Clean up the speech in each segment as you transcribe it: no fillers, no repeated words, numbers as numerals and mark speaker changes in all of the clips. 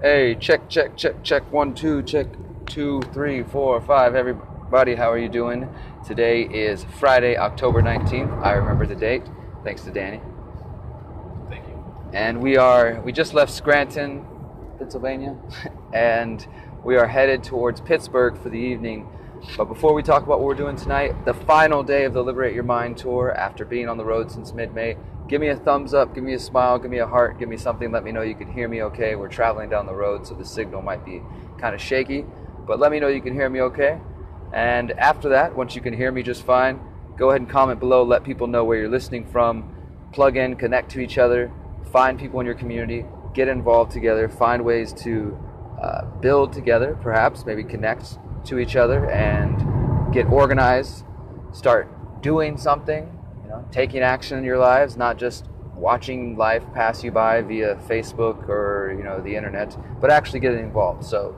Speaker 1: Hey, check, check, check, check, 1, 2, check, 2, 3, 4, 5. Everybody, how are you doing? Today is Friday, October 19th. I remember the date, thanks to Danny.
Speaker 2: Thank you.
Speaker 1: And we just left Scranton, Pennsylvania, and we are headed towards Pittsburgh for the evening. But before we talk about what we're doing tonight, the final day of the Liberate Your Mind tour after being on the road since mid-May, give me a thumbs up, give me a smile, give me a heart, give me something, let me know you can hear me okay. We're traveling down the road, so the signal might be kind of shaky, but let me know you can hear me okay. And after that, once you can hear me just fine, go ahead and comment below, let people know where you're listening from, plug in, connect to each other, find people in your community, get involved together, find ways to build together, perhaps, maybe connect to each other and get organized, start doing something, taking action in your lives, not just watching life pass you by via Facebook or the internet, but actually getting involved. So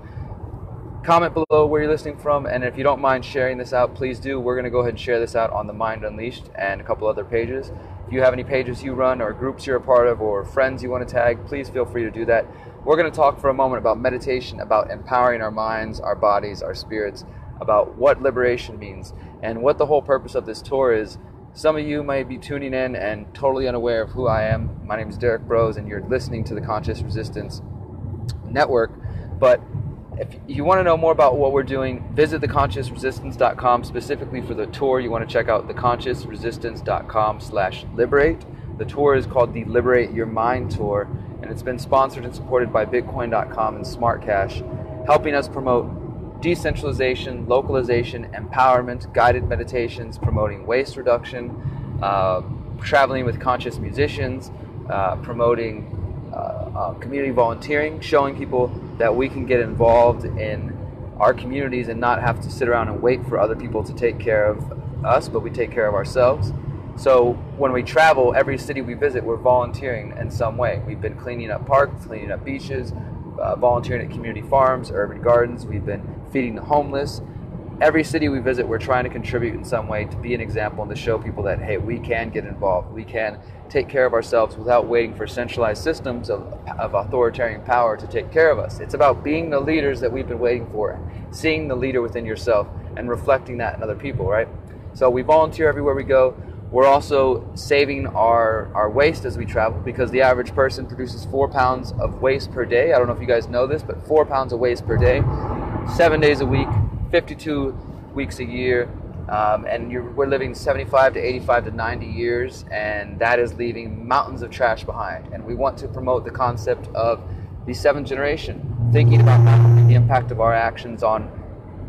Speaker 1: comment below where you're listening from, and if you don't mind sharing this out, please do. We're going to go ahead and share this out on the Mind Unleashed and a couple other pages. If you have any pages you run or groups you're a part of or friends you want to tag, please feel free to do that. We're going to talk for a moment about meditation, about empowering our minds, our bodies, our spirits, about what liberation means and what the whole purpose of this tour is. Some of you might be tuning in and totally unaware of who I am. My name is Derek Bros, and you're listening to the Conscious Resistance Network. But if you want to know more about what we're doing, visit theconsciousresistance.com. Specifically for the tour, you want to check out theconsciousresistance.com/liberate. The tour is called the Liberate Your Mind Tour, and it's been sponsored and supported by Bitcoin.com and smartcash, helping us promote decentralization, localization, empowerment, guided meditations, promoting waste reduction, traveling with conscious musicians, promoting community volunteering, showing people that we can get involved in our communities and not have to sit around and wait for other people to take care of us, but we take care of ourselves. So when we travel, every city we visit, we're volunteering in some way. We've been cleaning up parks, cleaning up beaches, volunteering at community farms, urban gardens. We've been feeding the homeless. Every city we visit, we're trying to contribute in some way to be an example and to show people that, hey, we can get involved. We can take care of ourselves without waiting for centralized systems of authoritarian power to take care of us. It's about being the leaders that we've been waiting for, seeing the leader within yourself and reflecting that in other people, right? So we volunteer everywhere we go. We're also saving our waste as we travel, because the average person produces 4 pounds of waste per day. I don't know if you guys know this, but 4 pounds of waste per day, 7 days a week, 52 weeks a year, and we're living 75 to 85 to 90 years, and that is leaving mountains of trash behind. And we want to promote the concept of the 7th generation, thinking about the impact of our actions on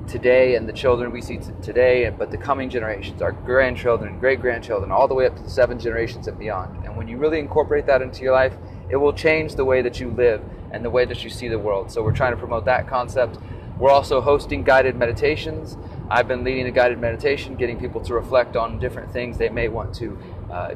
Speaker 1: today and the children we see today, but the coming generations, our grandchildren, great-grandchildren, all the way up to the 7 generations and beyond. And when you really incorporate that into your life, it will change the way that you live and the way that you see the world. So we're trying to promote that concept. We're also hosting guided meditations. I've been leading a guided meditation, getting people to reflect on different things they may want to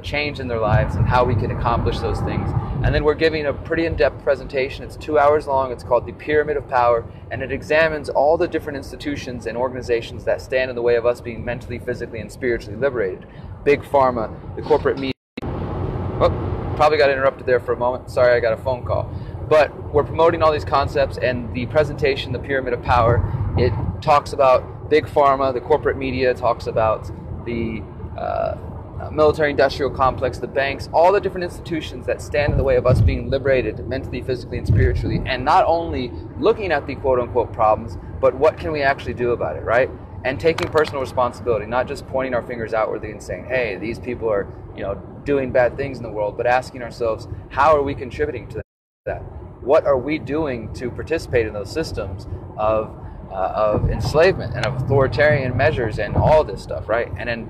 Speaker 1: change in their lives and how we can accomplish those things. And then we're giving a pretty in-depth presentation. It's 2 hours long. It's called The Pyramid of Power, and it examines all the different institutions and organizations that stand in the way of us being mentally, physically, and spiritually liberated. Big Pharma, the corporate media. Oh, probably got interrupted there for a moment. Sorry, I got a phone call. But we're promoting all these concepts, and the presentation, The Pyramid of Power, it talks about Big Pharma, the corporate media, talks about the military-industrial complex, the banks, all the different institutions that stand in the way of us being liberated mentally, physically, and spiritually, and not only looking at the quote-unquote problems, but what can we actually do about it, right? And taking personal responsibility, not just pointing our fingers outwardly and saying, hey, these people are doing bad things in the world, but asking ourselves, how are we contributing to that? What are we doing to participate in those systems of enslavement and of authoritarian measures and all this stuff, right? And then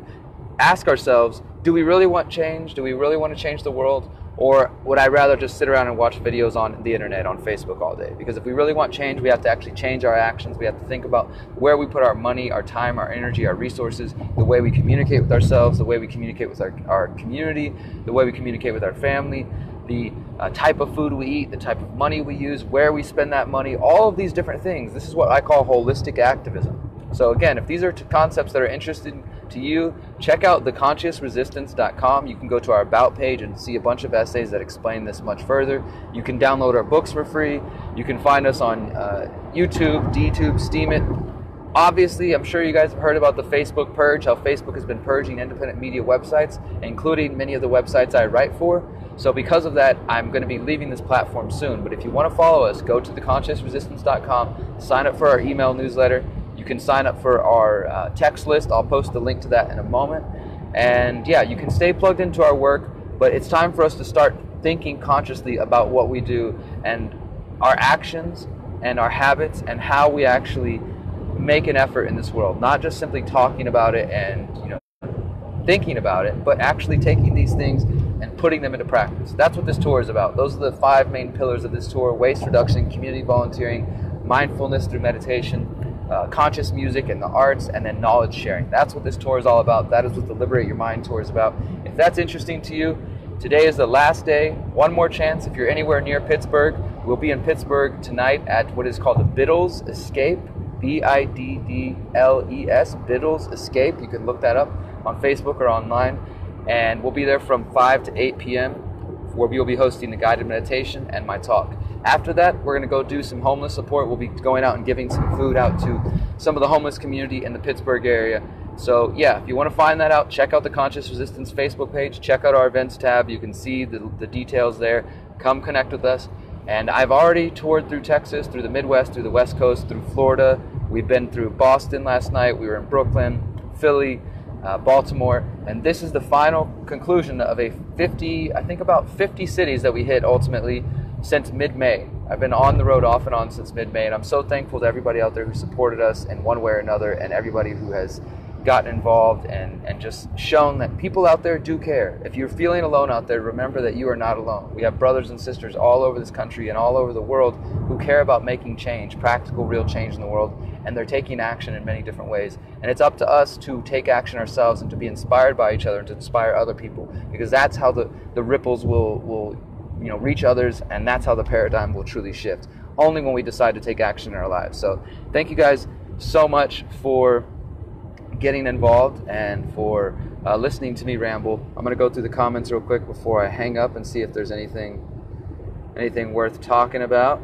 Speaker 1: ask ourselves, do we really want change? Do we really want to change the world? Or would I rather just sit around and watch videos on the internet, on Facebook all day? Because if we really want change, we have to actually change our actions. We have to think about where we put our money, our time, our energy, our resources, the way we communicate with ourselves, the way we communicate with our community, the way we communicate with our family, the type of food we eat, the type of money we use, where we spend that money, all of these different things. This is what I call holistic activism. So again, if these are concepts that are interesting to you, check out theconsciousresistance.com. You can go to our About page and see a bunch of essays that explain this much further. You can download our books for free. You can find us on YouTube, DTube, Steemit. Obviously, I'm sure you guys have heard about the Facebook purge, how Facebook has been purging independent media websites, including many of the websites I write for. So because of that, I'm going to be leaving this platform soon. But if you want to follow us, go to theconsciousresistance.com, sign up for our email newsletter. You can sign up for our text list. I'll post a link to that in a moment. And yeah, you can stay plugged into our work, but it's time for us to start thinking consciously about what we do and our actions and our habits and how we actually make an effort in this world, not just simply talking about it and thinking about it, but actually taking these things and putting them into practice. That's what this tour is about. Those are the 5 main pillars of this tour: waste reduction, community volunteering, mindfulness through meditation, conscious music and the arts, and then knowledge sharing. That's what this tour is all about. That is what the Liberate Your Mind tour is about. If that's interesting to you, today is the last day. One more chance. If you're anywhere near Pittsburgh, we'll be in Pittsburgh tonight at what is called the Biddles Escape. Biddles, Biddles Escape. You can look that up on Facebook or online. And we'll be there from 5 to 8 p.m. where we will be hosting the guided meditation and my talk. After that, we're going to go do some homeless support. We'll be going out and giving some food out to some of the homeless community in the Pittsburgh area. So yeah, if you want to find that out, check out the Conscious Resistance Facebook page. Check out our events tab. You can see the details there. Come connect with us. And I've already toured through Texas, through the Midwest, through the West Coast, through Florida. We've been through Boston last night. We were in Brooklyn, Philly, Baltimore. And this is the final conclusion of about 50 cities that we hit ultimately since mid-May. I've been on the road off and on since mid-May, and I'm so thankful to everybody out there who supported us in one way or another, and everybody who has gotten involved and just shown that people out there do care. If you're feeling alone out there, remember that you are not alone. We have brothers and sisters all over this country and all over the world who care about making change, practical, real change in the world, and they're taking action in many different ways. And it's up to us to take action ourselves and to be inspired by each other and to inspire other people, because that's how the ripples will reach others, and that's how the paradigm will truly shift, only when we decide to take action in our lives. So thank you guys so much for getting involved and for listening to me ramble. I'm going to go through the comments real quick before I hang up and see if there's anything worth talking about.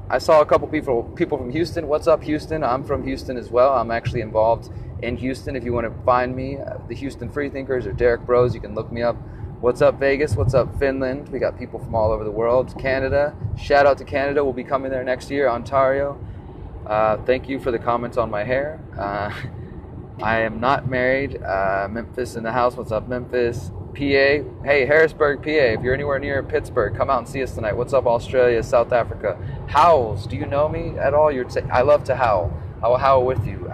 Speaker 1: I saw a couple people from Houston. What's up, Houston? I'm from Houston as well. I'm actually involved in Houston. If you want to find me, the Houston Freethinkers or Derek Bros, you can look me up. What's up, Vegas? What's up, Finland? We got people from all over the world. Canada. Shout out to Canada. We'll be coming there next year. Ontario. Thank you for the comments on my hair. I am not married. Memphis in the house. What's up, Memphis? PA. Hey, Harrisburg, PA. If you're anywhere near Pittsburgh, come out and see us tonight. What's up, Australia, South Africa? Howls. Do you know me at all? I love to howl. I will howl with you.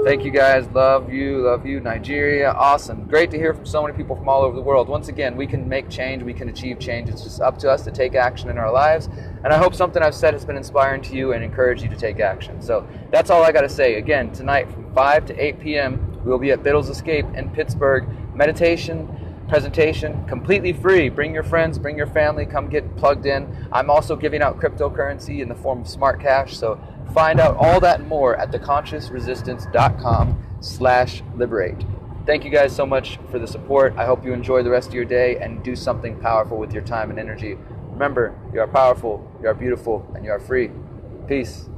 Speaker 1: Thank you guys. Love you. Nigeria. Awesome. Great to hear from so many people from all over the world. Once again, we can make change. We can achieve change. It's just up to us to take action in our lives. And I hope something I've said has been inspiring to you and encouraged you to take action. So that's all I got to say. Again, tonight from 5 to 8 p.m., we'll be at Biddles Escape in Pittsburgh. Meditation, presentation, completely free. Bring your friends, bring your family, come get plugged in. I'm also giving out cryptocurrency in the form of smart cash. So find out all that and more at theconsciousresistance.com/liberate. Thank you guys so much for the support. I hope you enjoy the rest of your day and do something powerful with your time and energy. Remember, you are powerful, you are beautiful, and you are free. Peace.